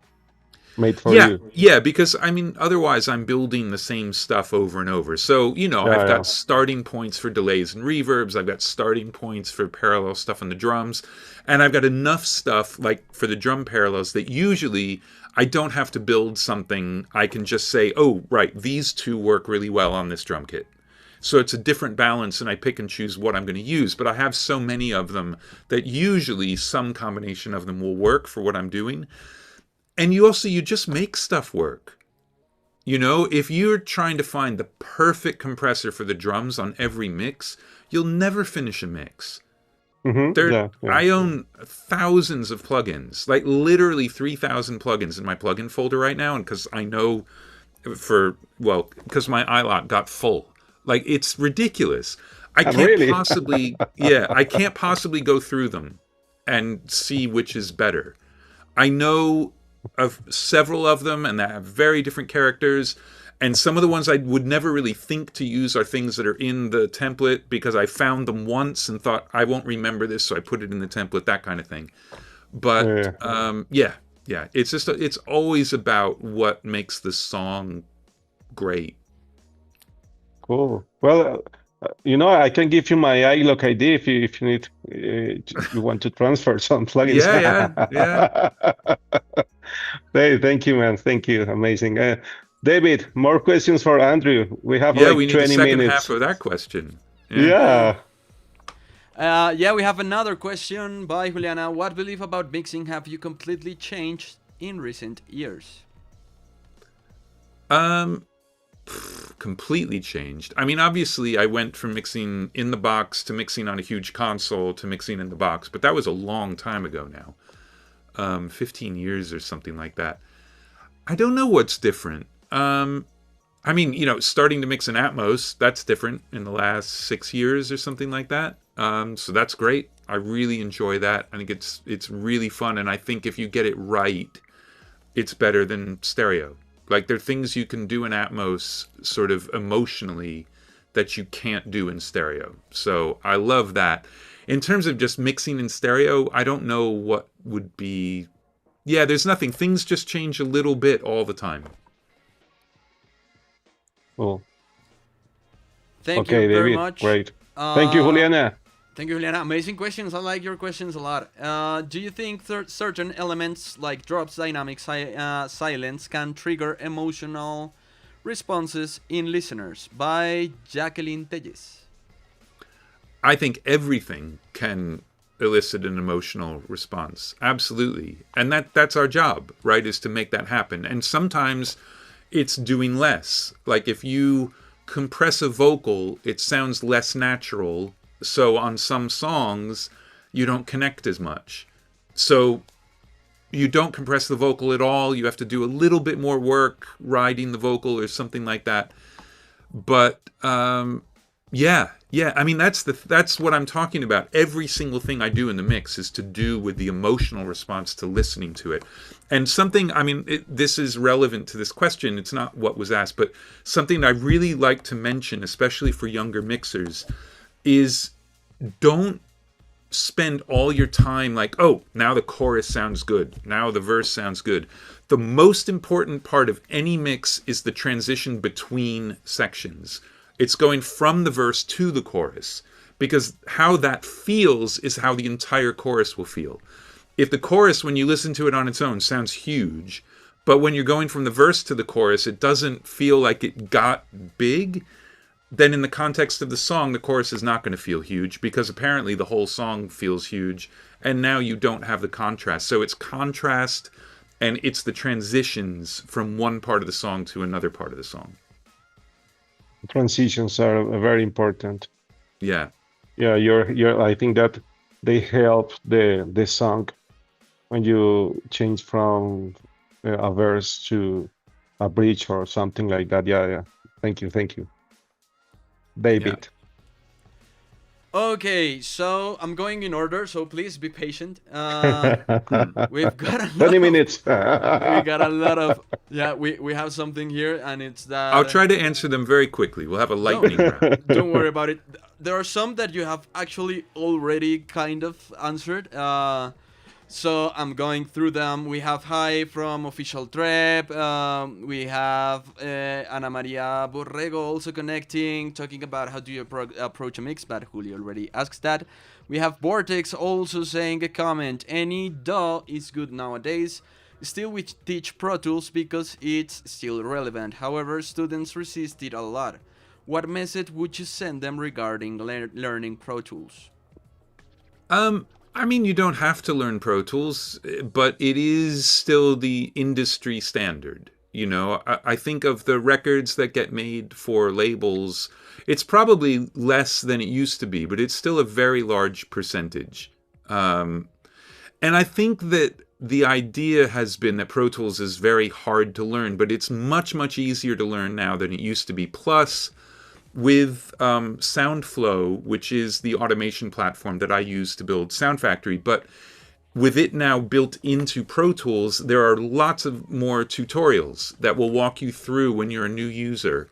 A: made for
B: Yeah,
A: you.
B: yeah, because I mean, otherwise I'm building the same stuff over and over. So, I've
A: Yeah, yeah.
B: got starting points for delays and reverbs, I've got starting points for parallel stuff on the drums, and I've got enough stuff like for the drum parallels that usually I don't have to build something. I can just say, oh, right, these two work really well on this drum kit. So it's a different balance, and I pick and choose what I'm going to use. But I have so many of them that usually some combination of them will work for what I'm doing. And you just make stuff work. If you're trying to find the perfect compressor for the drums on every mix, you'll never finish a mix.
A: Yeah, yeah.
B: I own thousands of plugins, like literally 3,000 plugins in my plugin folder right now. And because I know because my iLot got full. Like, it's ridiculous. I can't
A: Really?
B: possibly, yeah, I can't possibly go through them and see which is better. I know of several of them, and that have very different characters. And some of the ones I would never really think to use are things that are in the template because I found them once and thought, I won't remember this, so I put it in the template, that kind of thing. But
A: Yeah.
B: yeah, it's always about what makes the song great.
A: Cool. Well, I can give you my iLock ID if you need you want to transfer some plugins.
B: Yeah.
A: Hey, thank you, man. Thank you. Amazing. David, more questions for Andrew. We have
B: Yeah,
A: like
B: we need the
A: 20
B: second
A: minutes.
B: half of that question.
A: Yeah.
C: Yeah, we have another question by Juliana. What belief about mixing have you completely changed in recent years?
B: Completely changed. I mean, obviously, I went from mixing in the box to mixing on a huge console to mixing in the box, but that was a long time ago now. 15 years or something like that. I don't know what's different. I mean, starting to mix in Atmos, that's different in the last 6 years or something like that. So that's great. I really enjoy that. I think it's really fun, and I think if you get it right, it's better than stereo. Like, there are things you can do in Atmos sort of emotionally that you can't do in stereo. So I love that. In terms of just mixing in stereo, I don't know what would be... Yeah, there's nothing. Things just change a little bit all the time.
A: Cool.
C: Thank
A: Okay,
C: you very
A: David.
C: much.
A: Great. Thank you, Juliana.
C: Thank you, Juliana. Amazing questions. I like your questions a lot. Do you think certain elements like drops, dynamics, silence can trigger emotional responses in listeners? By Jacqueline Telles.
B: I think everything can elicit an emotional response. Absolutely. And that's our job, right? Is to make that happen. And sometimes it's doing less. Like, if you compress a vocal, it sounds less natural. So on some songs, you don't connect as much. So you don't compress the vocal at all. You have to do a little bit more work riding the vocal or something like that. But yeah. I mean, that's what I'm talking about. Every single thing I do in the mix is to do with the emotional response to listening to it. And something, I mean, this is relevant to this question. It's not what was asked, but something I really like to mention, especially for younger mixers, is don't spend all your time like, oh, now the chorus sounds good, now the verse sounds good. The most important part of any mix is the transition between sections. It's going from the verse to the chorus, because how that feels is how the entire chorus will feel. If the chorus, when you listen to it on its own, sounds huge, but when you're going from the verse to the chorus, it doesn't feel like it got big, then in the context of the song, the chorus is not going to feel huge, because apparently the whole song feels huge, and now you don't have the contrast. So it's contrast, and it's the transitions from one part of the song to another part of the song.
A: Transitions are very important.
B: Yeah.
A: Yeah, I think that they help the song when you change from a verse to a bridge or something like that. Yeah, yeah. Thank you,
B: Yeah.
A: David.
C: Okay, so I'm going in order, so please be patient.
A: 20
C: We've got a lot of,
A: minutes.
C: we got a lot of, yeah, we have something here, and it's
B: I'll
C: that.
B: try to answer them very quickly. We'll have a
C: Don't
B: lightning round.
C: don't worry about it. There are some that you have actually already kind of answered. So I'm going through them. We have Hi from Official Trap. We have Ana Maria Borrego also connecting, talking about how do you approach a mix, but Julio already asks that. We have Vortex also saying a comment. Any DAW is good nowadays. Still, we teach Pro Tools because it's still relevant. However, students resist it a lot. What message would you send them regarding learning Pro Tools?
B: I mean, you don't have to learn Pro Tools, but it is still the industry standard. You know, I think of the records that get made for labels, it's probably less than it used to be, but it's still a very large percentage. And I think that the idea has been that Pro Tools is very hard to learn, but it's much, much easier to learn now than it used to be. Plus, with SoundFlow, which is the automation platform that I use to build Sound Factory, but with it now built into Pro Tools, there are lots of more tutorials that will walk you through when you're a new user.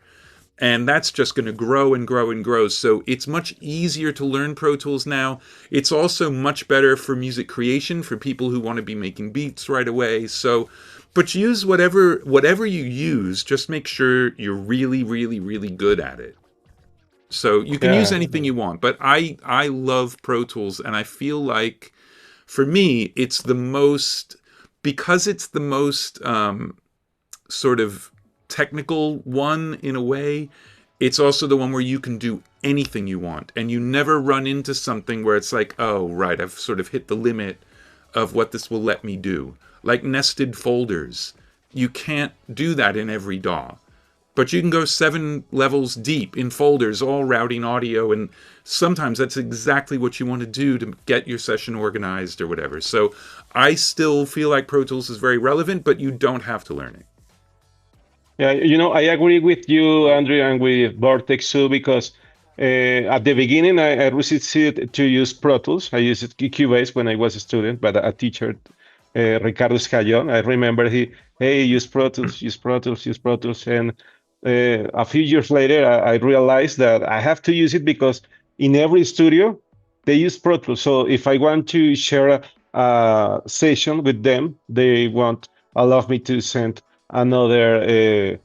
B: And that's just going to grow and grow and grow. So it's much easier to learn Pro Tools now. It's also much better for music creation, for people who want to be making beats right away. So, but use whatever you use, just make sure you're really, really, really good at it. So you can use
A: Yeah.
B: anything you want, but I love Pro Tools, and I feel like for me it's the most, because it's the most sort of technical one in a way. It's also the one where you can do anything you want, and you never run into something where it's like, oh right, I've sort of hit the limit of what this will let me do. Like nested folders, you can't do that in every DAW. But you can go 7 levels deep in folders, all routing audio, and sometimes that's exactly what you want to do to get your session organized or whatever. So I still feel like Pro Tools is very relevant, but you don't have to learn it.
A: Yeah, I agree with you, Andrew, and with Vortex too, because at the beginning I resisted to use Pro Tools. I used Cubase when I was a student, but a teacher, Ricardo Escallon, I remember hey, use Pro Tools, use Pro Tools, use Pro Tools. And a few years later, I realized that I have to use it because in every studio, they use Pro Tools. So if I want to share a session with them, they won't allow me to send another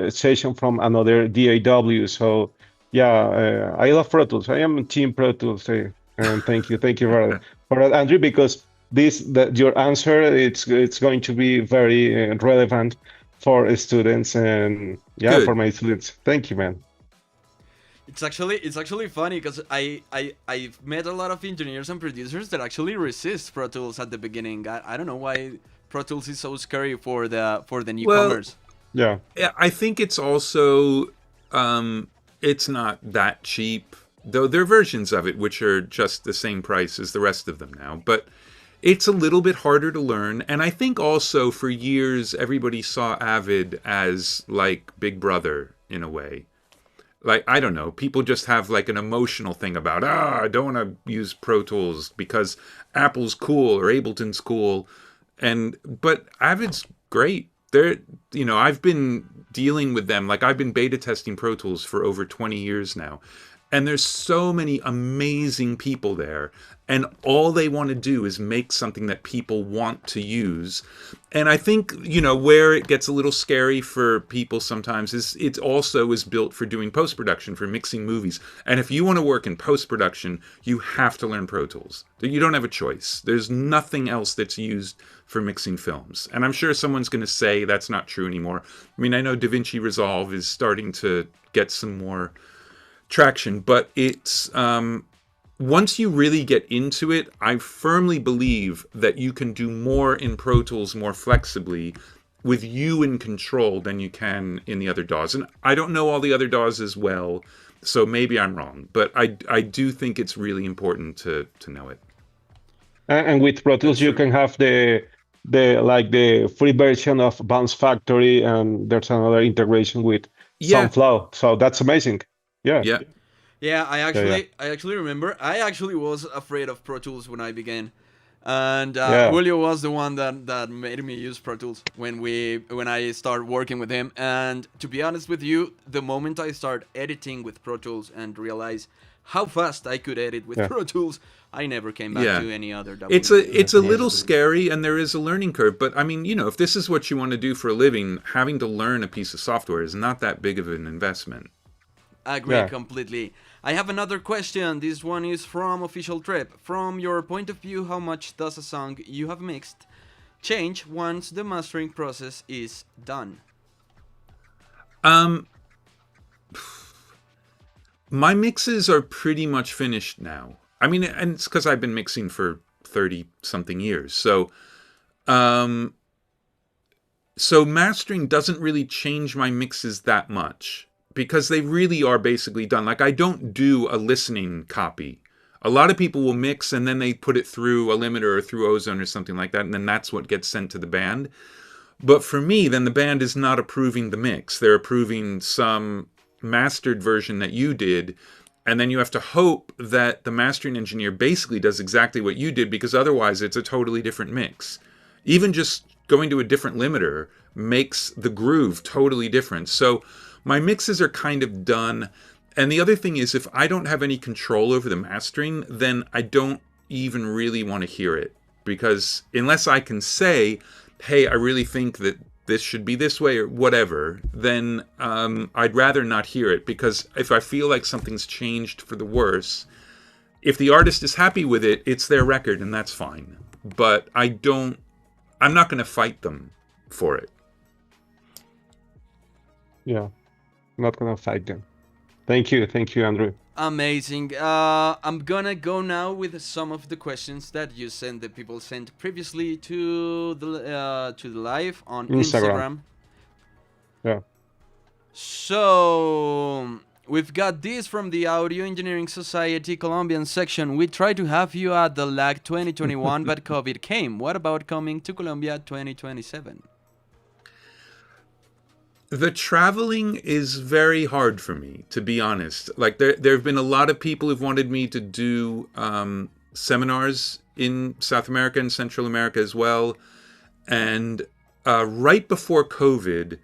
A: session from another DAW. So yeah, I love Pro Tools. I am Team Pro Tools, and thank you for that, Andrew, because your answer it's going to be very relevant for students, and yeah, for
B: Good.
A: my students. Thank you, man.
C: It's actually funny because I've met a lot of engineers and producers that actually resist Pro Tools at the beginning. I don't know why Pro Tools is so scary for the
B: Well,
C: newcomers.
A: Yeah.
B: I think it's also, it's not that cheap, though there are versions of it which are just the same price as the rest of them now. But it's a little bit harder to learn. And I think also for years, everybody saw Avid as like Big Brother in a way. Like, I don't know, people just have like an emotional thing about, I don't want to use Pro Tools because Apple's cool or Ableton's cool. But Avid's great. I've been dealing with them. Like, I've been beta testing Pro Tools for over 20 years now. And there's so many amazing people there. And all they want to do is make something that people want to use. And I think, where it gets a little scary for people sometimes is it also is built for doing post-production, for mixing movies. And if you want to work in post-production, you have to learn Pro Tools. You don't have a choice. There's nothing else that's used for mixing films. And I'm sure someone's going to say that's not true anymore. I mean, I know DaVinci Resolve is starting to get some more traction, but it's once you really get into it, I firmly believe that you can do more in Pro Tools more flexibly with you in control than you can in the other DAWs. And I don't know all the other DAWs as well, so maybe I'm wrong, but I do think it's really important to know it.
A: And with Pro Tools,
C: That's
A: you
C: true.
A: can have the the free version of Bounce Factory, and there's another integration with
B: Yeah,
A: Sunflow. So that's amazing. Yeah,
B: yeah,
C: Yeah,
A: yeah, yeah,
C: I actually remember. I actually was afraid of Pro Tools when I began, and
A: yeah,
C: Julio was the one that made me use Pro Tools when I started working with him. And to be honest with you, the moment I start editing with Pro Tools and realize how fast I could edit with
A: yeah,
C: Pro Tools, I never came back
B: yeah.
C: to any other
B: It's
C: WMV
B: a
A: yeah.
B: it's a little
C: instrument.
B: scary, and there is a learning curve. But I mean, if this is what you want to do for a living, having to learn a piece of software is not that big of an investment.
C: Agree
A: Yeah.
C: completely. I have another question. This one is from Official Trip. From your point of view, how much does a song you have mixed change once the mastering process is done?
B: Um, my mixes are pretty much finished now. I mean, and it's because I've been mixing for 30 something years. Um, so mastering doesn't really change my mixes that much because they really are basically done. Like, I don't do a listening copy. A lot of people will mix and then they put it through a limiter or through Ozone or something like that, and then that's what gets sent to the band. But for me, then the band is not approving the mix. They're approving some mastered version that you did. And then you have to hope that the mastering engineer basically does exactly what you did, because otherwise it's a totally different mix. Even just going to a different limiter makes the groove totally different. So my mixes are kind of done. And the other thing is, if I don't have any control over the mastering, then I don't even really want to hear it. Because unless I can say, hey, I really think that this should be this way or whatever, then I'd rather not hear it. Because if I feel like something's changed for the worse, if the artist is happy with it, it's their record and that's fine. But I'm not going to fight them for it.
A: Yeah. Not gonna fight them. Thank you, Andrew.
C: Amazing. I'm gonna go now with some of the questions that you sent, the people sent previously to the live on
A: Instagram.
C: Instagram.
A: Yeah.
C: So we've got this from the Audio Engineering Society Colombian section. We tried to have you at the LAG 2021, but COVID came. What about coming to Colombia 2027?
B: The traveling is very hard for me, to be honest. Like, there have been a lot of people who've wanted me to do seminars in South America and Central America as well. And right before COVID,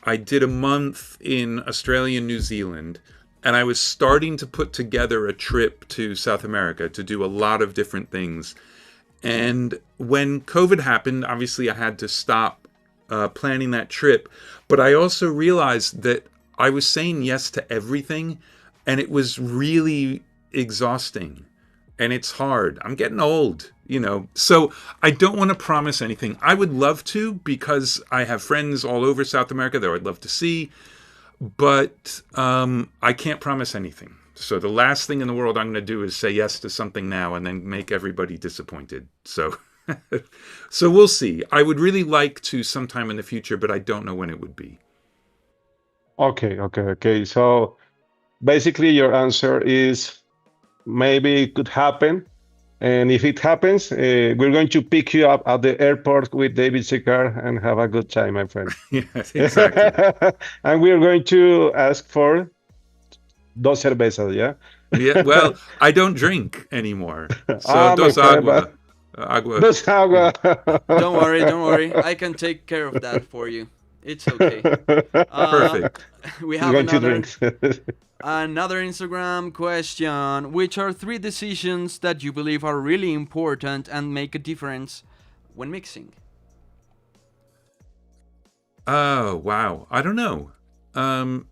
B: I did a month in Australia and New Zealand, and I was starting to put together a trip to South America to do a lot of different things. And when COVID happened, obviously I had to stop planning that trip. But I also realized that I was saying yes to everything, and it was really exhausting. And it's hard. I'm getting old, So I don't want to promise anything. I would love to, because I have friends all over South America that I'd love to see. But I can't promise anything. So the last thing in the world I'm going to do is say yes to something now and then make everybody disappointed. So so we'll see. I would really like to sometime in the future, but I don't know when it would be.
A: Okay. So basically, your answer is maybe it could happen. And if it happens, we're going to pick you up at the airport with David Secar and have a good time, my friend.
B: Yes, exactly.
A: And we're going to ask for dos cervezas, yeah?
B: Yeah, well, I don't drink anymore. So
A: Ah, my
B: dos
A: friend,
B: agua. Agua.
A: dos agua.
C: Don't worry, don't worry. I can take care of that for you. It's okay. Uh,
B: Perfect.
C: we
A: He's
C: have
A: going to drink.
C: another Instagram question. Which are three decisions that you believe are really important and make a difference when mixing?
B: Oh, wow. I don't know. Um,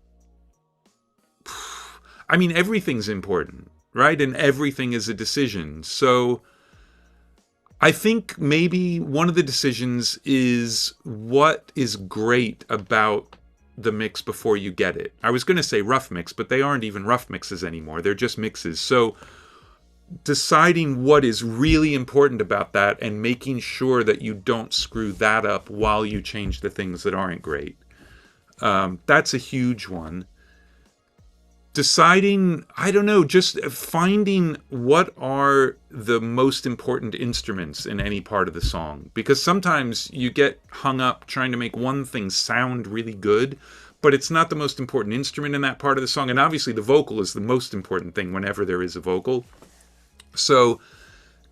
B: I mean, everything's important, right? And everything is a decision. So I think maybe one of the decisions is what is great about the mix before you get it. I was going to say rough mix, but they aren't even rough mixes anymore. They're just mixes. So deciding what is really important about that and making sure that you don't screw that up while you change the things that aren't great. That's a huge one. deciding, I don't know, just finding what are the most important instruments in any part of the song. Because sometimes you get hung up trying to make one thing sound really good, but it's not the most important instrument in that part of the song. And obviously the vocal is the most important thing whenever there is a vocal. So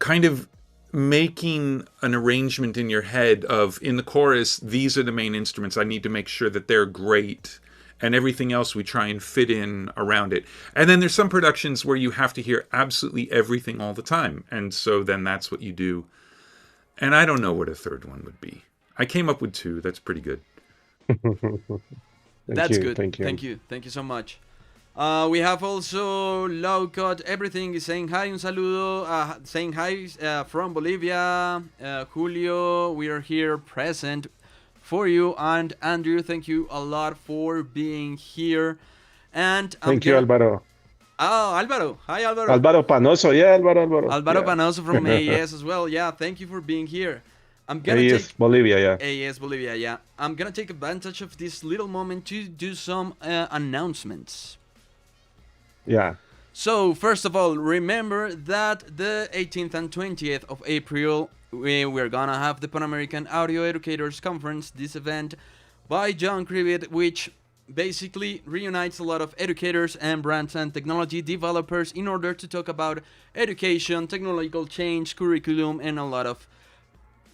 B: kind of making an arrangement in your head of, in the chorus, these are the main instruments. I need to make sure that they're great, and everything else we try and fit in around it. And then there's some productions where you have to hear absolutely everything all the time. And so then that's what you do. And I don't know what a third one would be. I came up with two. That's pretty good.
C: That's good.
A: Thank you.
C: Thank you. Thank you so much. We have also Low Cut Everything is saying hi, un saludo, saying hi from Bolivia. Julio, we are here present for you. And Andrew, thank you a lot for being here. And
A: Thank you, Alvaro.
C: Oh, Alvaro. Hi, Alvaro.
A: Alvaro Panoso. Yeah, Alvaro.
C: Alvaro
A: Yeah.
C: Panoso from AES as well. Yeah, thank you for being here. I'm gonna
A: AES
C: take
A: Bolivia, yeah.
C: AES Bolivia. Yeah, I'm gonna take advantage of this little moment to do some announcements.
A: Yeah.
C: So, first of all, remember that the 18th and 20th of April, we're gonna have the Pan American Audio Educators Conference, this event by John Cribbett, which basically reunites a lot of educators and brands and technology developers in order to talk about education, technological change, curriculum, and a lot of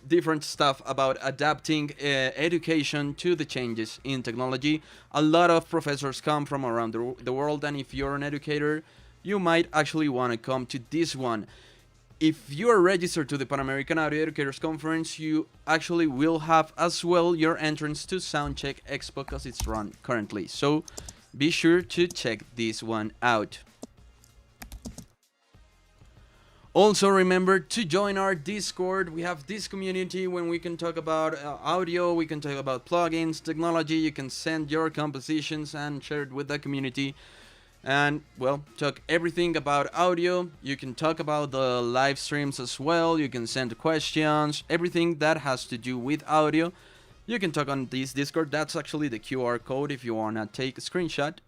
C: different stuff about adapting education to the changes in technology. A lot of professors come from around the world, and if you're an educator, you might actually want to come to this one. If you are registered to the Pan American Audio Educators Conference, you actually will have as well your entrance to Soundcheck Expo because it's run currently. So be sure to check this one out. Also remember to join our Discord. We have this community when we can talk about audio, we can talk about plugins, technology. You can send your compositions and share it with the community. And, well, talk everything about audio. You can talk about the live streams as well. You can send questions, everything that has to do with audio. You can talk on this Discord. That's actually the QR code if you want to take a screenshot.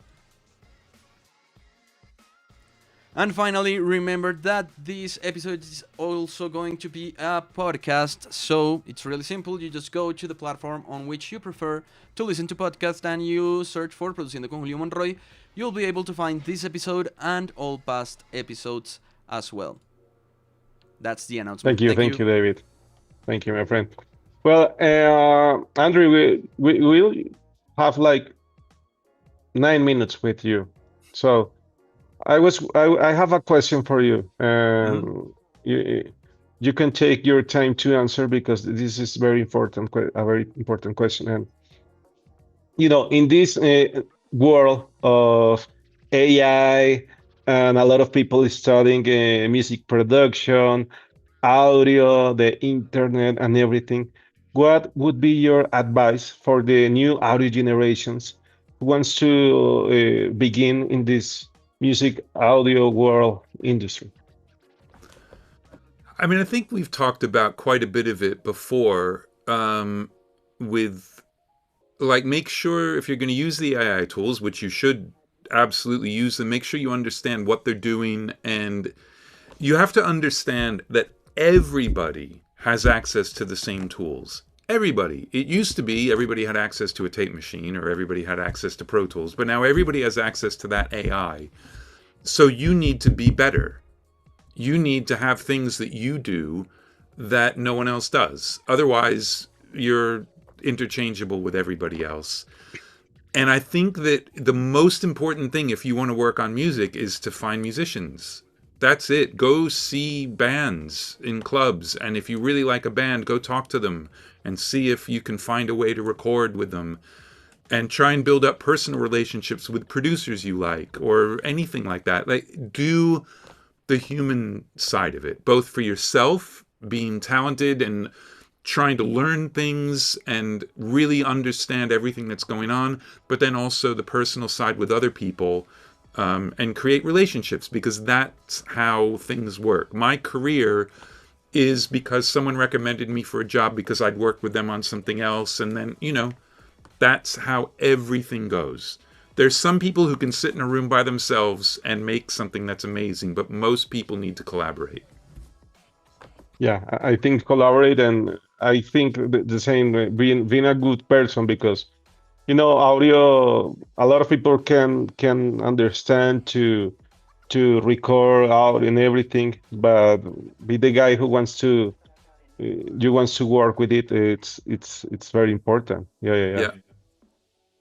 C: And finally, remember that this episode is also going to be a podcast. So it's really simple. You just go to the platform on which you prefer to listen to podcasts and you search for Produciendo con Julio Monroy. You'll be able to find this episode and all past episodes as well. That's the announcement.
A: Thank you, David. Thank you, my friend. Well, Andrew, we'll have like 9 minutes with you. So I have a question for you. You can take your time to answer because this is very important, a very important question. And in this world of AI and a lot of people studying music production, audio, the internet, and everything, what would be your advice for the new audio generations who wants to begin in this music audio world industry?
B: I mean, I think we've talked about quite a bit of it before with, like, make sure if you're going to use the AI tools, which you should absolutely use them, make sure you understand what they're doing. And you have to understand that everybody has access to the same tools. Everybody. It used to be everybody had access to a tape machine or everybody had access to Pro Tools, but now everybody has access to that AI. So you need to be better. You need to have things that you do that no one else does. Otherwise, you're interchangeable with everybody else. And I think that the most important thing if you want to work on music is to find musicians. That's it. Go see bands in clubs. And if you really like a band, go talk to them and see if you can find a way to record with them. And try and build up personal relationships with producers you like or anything like that. Like, do the human side of it, both for yourself, being talented and trying to learn things and really understand everything that's going on, but then also the personal side with other people and create relationships, because that's how things work. My career is because someone recommended me for a job because I'd worked with them on something else, and then, that's how everything goes. There's some people who can sit in a room by themselves and make something that's amazing, but most people need to collaborate.
A: Yeah, I think collaborate, and I think the same, being a good person, because audio, a lot of people can understand to record out and everything, but be the guy who wants to you wants to work with it. It's very important. Yeah, yeah, yeah.
B: Yeah.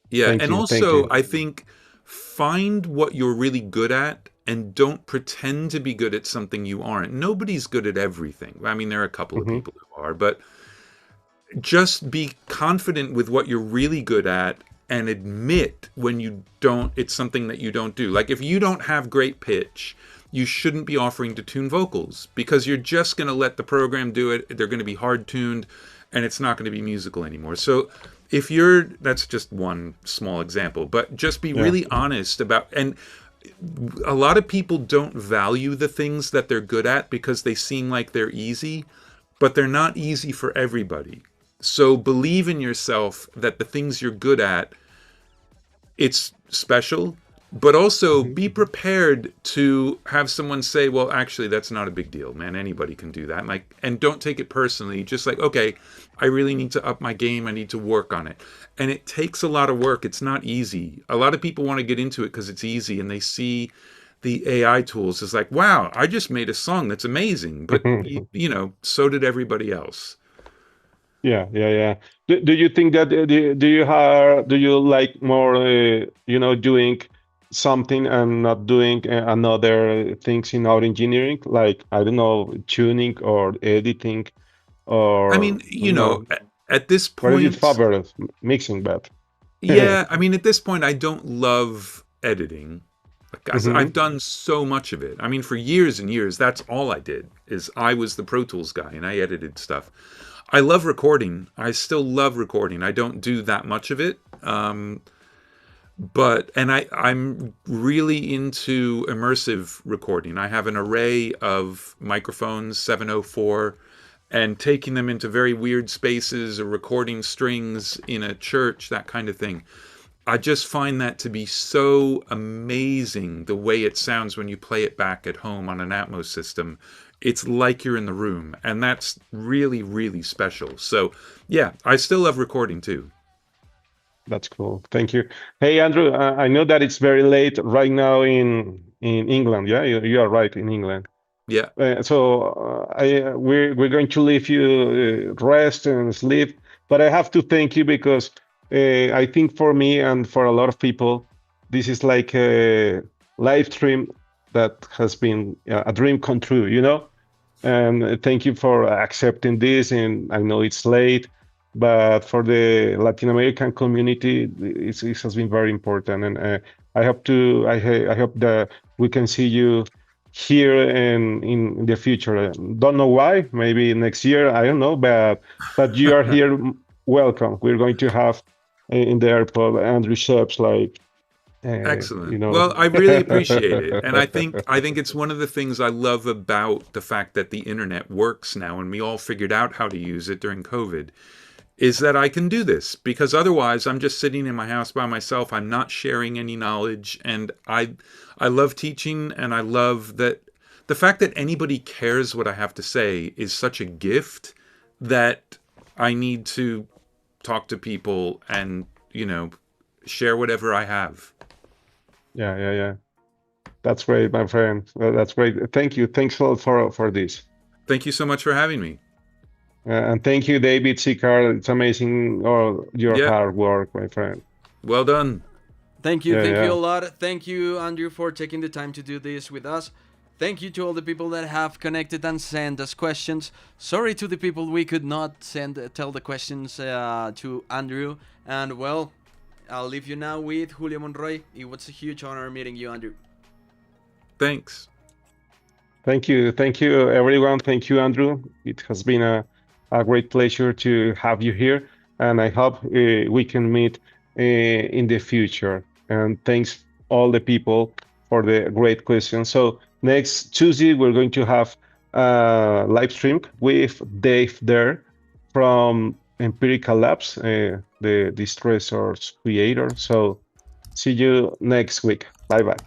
B: Yeah.
A: Thank
B: And
A: you, thank
B: also,
A: you.
B: I think find what you're really good at and don't pretend to be good at something you aren't. Nobody's good at everything. I mean, there are a couple of
A: Hmm.
B: people who are, but just be confident with what you're really good at and admit when you don't, it's something that you don't do. Like if you don't have great pitch, you shouldn't be offering to tune vocals because you're just going to let the program do it. They're going to be hard tuned and it's not going to be musical anymore. So if you're, that's just one small example, but just be
A: Yeah.
B: really honest about, and a lot of people don't value the things that they're good at because they seem like they're easy, but they're not easy for everybody. So believe in yourself that the things you're good at, it's special, but also
A: Hmm.
B: be prepared to have someone say, well, actually, that's not a big deal, man. Anybody can do that. Like, and don't take it personally. Just like, okay, I really need to up my game. I need to work on it. And it takes a lot of work. It's not easy. A lot of people want to get into it because it's easy and they see the AI tools as like, wow, I just made a song that's amazing. But, so did everybody else.
A: Yeah, yeah, yeah. Do you think that do you like more doing something and not doing another things in our engineering, like I don't know, tuning or editing,
B: I
A: or
B: mean, at this
A: what is your
B: point,
A: favorite mixing, but
B: yeah, I mean, at this point, I don't love editing. Like,
A: hmm.
B: I've done so much of it. I mean, for years and years, that's all I did. Is I was the Pro Tools guy and I edited stuff. I love recording. I still love recording. I don't do that much of it. But and I'm really into immersive recording. I have an array of microphones, 704, and taking them into very weird spaces or recording strings in a church, that kind of thing. I just find that to be so amazing, the way it sounds when you play it back at home on an Atmos system. It's like you're in the room, and that's really, really special. So, yeah, I still love recording too.
A: That's cool. Thank you. Hey, Andrew, I know that it's very late right now in England. Yeah, you are right, in England.
B: Yeah.
A: We're going to leave you rest and sleep, but I have to thank you because I think for me and for a lot of people, this is like a live stream that has been a dream come true. And thank you for accepting this. And I know it's late, but for the Latin American community, it has been very important. And I hope that we can see you here and in the future. Don't know why, maybe next year, I don't know, but you are here. Welcome. We're going to have in the airport Andrew Scheps, like
B: Excellent. Well, I really appreciate it. And I think it's one of the things I love about the fact that the internet works now and we all figured out how to use it during COVID is that I can do this because otherwise I'm just sitting in my house by myself. I'm not sharing any knowledge and I love teaching and I love that the fact that anybody cares what I have to say is such a gift that I need to talk to people and, share whatever I have.
A: Yeah, yeah, yeah. That's great, my friend. That's great. Thank you. Thanks a lot for this.
B: Thank you so much for having me.
A: And thank you, David Sicard. It's amazing all your
B: Yeah,
A: hard work, my friend.
B: well done.
A: Yeah,
C: Thank you
A: yeah.
C: a lot. Thank you, Andrew, for taking the time to do this with us. Thank you to all the people that have connected and sent us questions. Sorry to the people we could not tell the questions to Andrew. And well, I'll leave you now with Julio Monroy. It was a huge honor meeting you, Andrew.
B: Thanks.
A: Thank you. Thank you, everyone. Thank you, Andrew. It has been a great pleasure to have you here. And I hope we can meet in the future. And thanks all the people for the great questions. So next Tuesday, we're going to have a live stream with Dave there from Empirical Labs, the Distressors creator. So See you next week. Bye bye.